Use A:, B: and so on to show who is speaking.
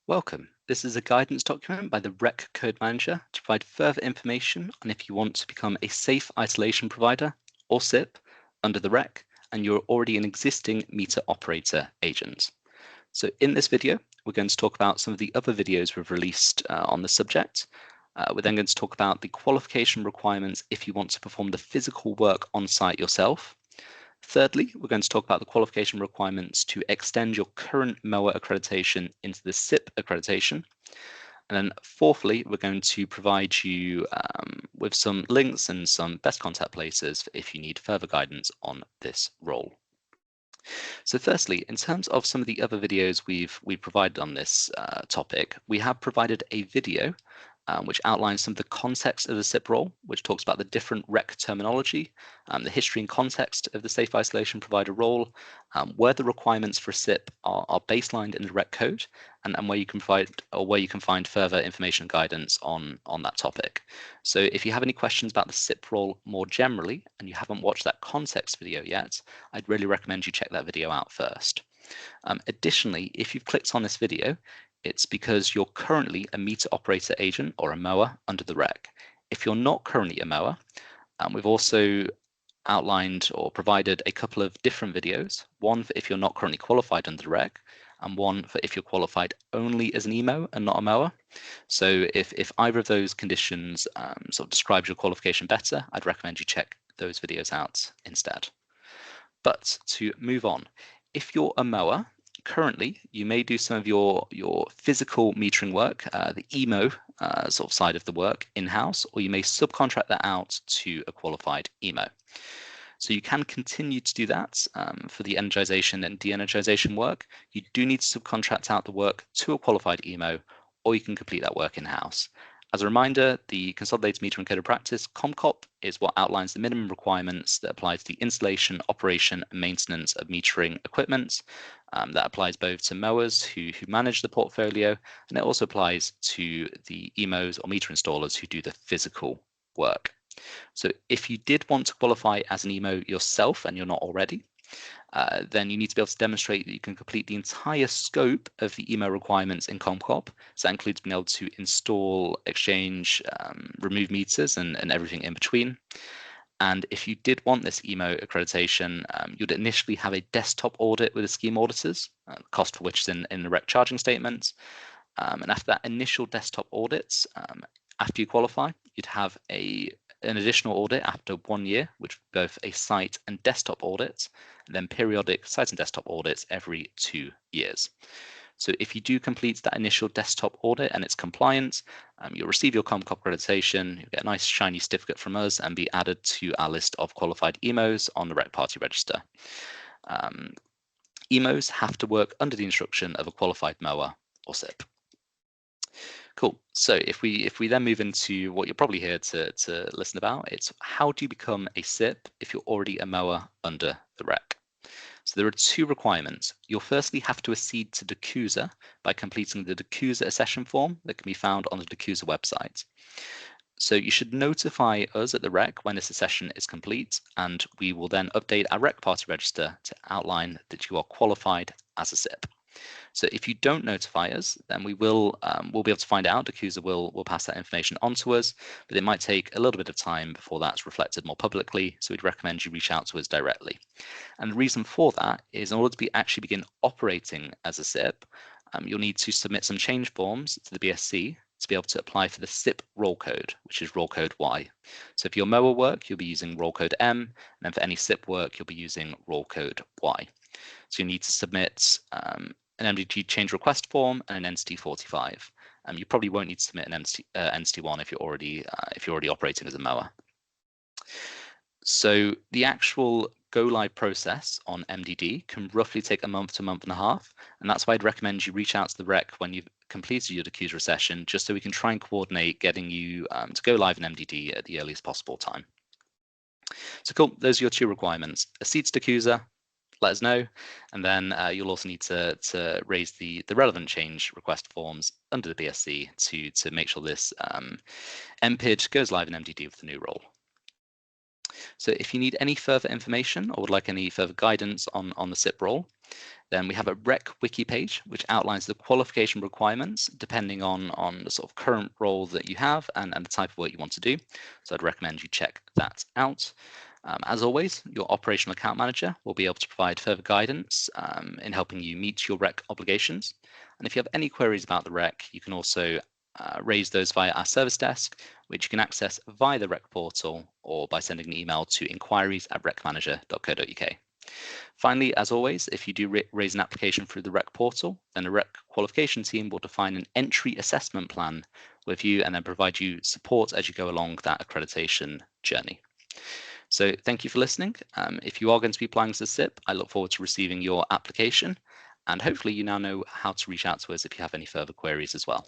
A: Welcome. This is a guidance document by the REC Code Manager to provide further information on if you want to become a safe isolation provider or SIP under the REC and you're already an existing meter operator agent. So in this video, we're going to talk about some of the other videos we've released on the subject. We're then going to talk about the qualification requirements if you want to perform the physical work on site yourself. Thirdly, we're going to talk about the qualification requirements to extend your current MOA accreditation into the SIP accreditation. And then fourthly, we're going to provide you with some links and some best contact places if you need further guidance on this role. So firstly, in terms of some of the other videos we've provided on this topic, we have provided a video which outlines some of the context of the SIP role, which talks about the different REC terminology, the history and context of the safe isolation provider role, where the requirements for a SIP are baselined in the REC code, and where you can find further information and guidance on that topic. So if you have any questions about the SIP role more generally, and you haven't watched that context video yet, I'd really recommend you check that video out first. Additionally, if you've clicked on this video, it's because you're currently a meter operator agent or a MOA under the REC. If you're not currently a MOA, we've also outlined or provided a couple of different videos, one for if you're not currently qualified under the REC, and one for if you're qualified only as an EMO and not a MOA. So if either of those conditions sort of describes your qualification better, I'd recommend you check those videos out instead. But to move on, if you're a MOA, currently, you may do some of your physical metering work, the EMO sort of side of the work in-house, or you may subcontract that out to a qualified EMO. So you can continue to do that for the energization and de-energization work. You do need to subcontract out the work to a qualified EMO, or you can complete that work in-house. As a reminder, the Consolidated Metering Code of Practice, COMCOP, is what outlines the minimum requirements that apply to the installation, operation, and maintenance of metering equipment. That applies both to MOAs who manage the portfolio, and it also applies to the EMOs or meter installers who do the physical work. So if you did want to qualify as an EMO yourself and you're not already, then you need to be able to demonstrate that you can complete the entire scope of the EMO requirements in COMCOP. So that includes being able to install, exchange, remove meters and everything in between. And if you did want this EMO accreditation, you'd initially have a desktop audit with the scheme auditors, the cost for which is in the REC charging statement. And after that initial desktop audit, after you qualify, you'd have an additional audit after 1 year, which would be both a site and desktop audit, and then periodic site and desktop audits every 2 years. So if you do complete that initial desktop audit and it's compliant, you'll receive your COMCOP accreditation, you'll get a nice shiny certificate from us and be added to our list of qualified EMOs on the REC Party Register. EMOs have to work under the instruction of a qualified MOA or SIP. Cool. So if we then move into what you're probably here to listen about, it's how do you become a SIP if you're already a MOA under the REC? So there are 2 requirements. You'll firstly have to accede to DACUSA by completing the DACUSA accession form that can be found on the DACUSA website. So you should notify us at the REC when this accession is complete, and we will then update our REC Party Register to outline that you are qualified as a SIP. So if you don't notify us, then we'll be able to find out. DACUSA will pass that information on to us, but it might take a little bit of time before that's reflected more publicly. So we'd recommend you reach out to us directly. And the reason for that is in order to actually begin operating as a SIP, you'll need to submit some change forms to the BSC to be able to apply for the SIP roll code, which is roll code Y. So for your MOA work, you'll be using roll code M, and then for any SIP work, you'll be using roll code Y. So you need to submit an MDG change request form and an Entity 45. You probably won't need to submit an Entity 1 if you're already operating as a MOA. So the actual go live process on MDD can roughly take a month to a month and a half, and that's why I'd recommend you reach out to the REC when you've completed your DACUSA session, just so we can try and coordinate getting you to go live in MDD at the earliest possible time. So cool, those are your 2 requirements. Accede to DACUSA, let us know, and then you'll also need to raise the relevant change request forms under the BSC to make sure this MPID goes live in MDD with the new role. So if you need any further information or would like any further guidance on the SIP role, then we have a Rec Wiki page, which outlines the qualification requirements depending on the sort of current role that you have and the type of work you want to do. So I'd recommend you check that out. As always, your operational account manager will be able to provide further guidance in helping you meet your REC obligations. And if you have any queries about the REC, you can also raise those via our service desk, which you can access via the REC portal or by sending an email to inquiries@recmanager.co.uk. Finally, as always, if you do raise an application through the REC portal, then the REC qualification team will define an entry assessment plan with you and then provide you support as you go along that accreditation journey. So thank you for listening. If you are going to be applying to the SIP, I look forward to receiving your application, and hopefully you now know how to reach out to us if you have any further queries as well.